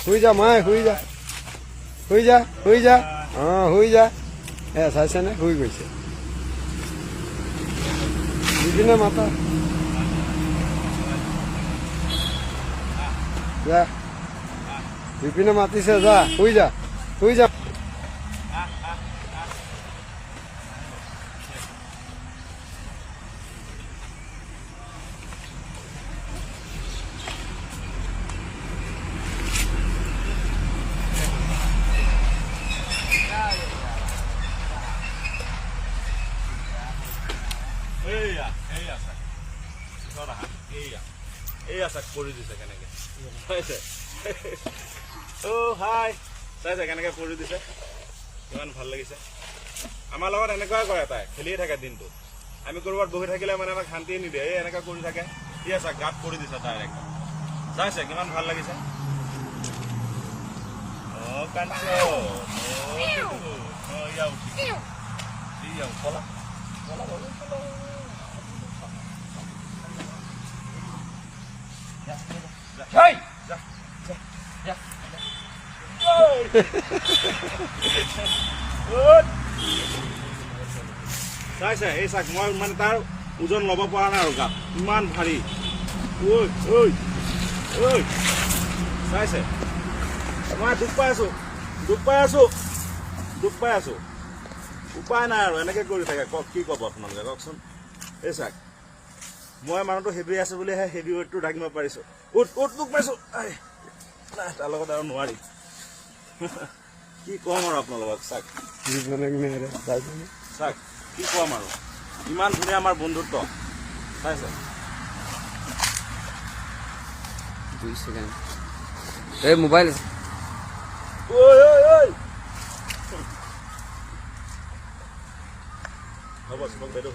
শুই যা মাই, শুই যা, শুই যা, শুই যা, শুই যা। চাইছেনে শুই গৈছে। বিপিনে মাতা, যা। বিপিনে মাতিছে, যা শুই যা, শুই যা। কৰি দিছে কেনেকে চাইছে। হাই চাইছে কেনেকে কৰি দিছে, কিমান ভাল লাগিছে। আমাৰ লগত এনেকুৱাই কৰে, তাই খেলিয়ে থাকে দিনটো। আমি ক'ৰবাত বহি থাকিলে মানে আমাক শান্তিয়ে নিদিয়ে, এই এনেকুৱা কৰি থাকে। কি আছে গাত কৰি দিছে তাই একদম, চাইছে কিমান ভাল লাগিছে। চাইছে এই চাক, মই মানে তাৰ ওজন ল'ব পৰা নাই আৰু গাত ইমান ভাৰী। চাইছে মই দুখ পাই আছো, দুখ পাই আছো, দুখ পাই আছো। উপায় নাই আৰু এনেকে কৰি থাকে। কি ক'ব আপোনালোকে কওকচোন। এই চাক, মই মানুহটো হেভি আছো বুলিহে হেভি ৱেইটটো দাঙিব পাৰিছো। দুখ পাইছো নাই, তাৰ লগত আৰু নোৱাৰি। কি কম আৰু আপোনালোকক। চাক চাক, কি কম আৰু, ইমান ধুনীয়া আমাৰ বন্ধুত্ব। চাইছে 2 সেকেন্ড। এই মোবাইল হ'ব, বাইদেউ।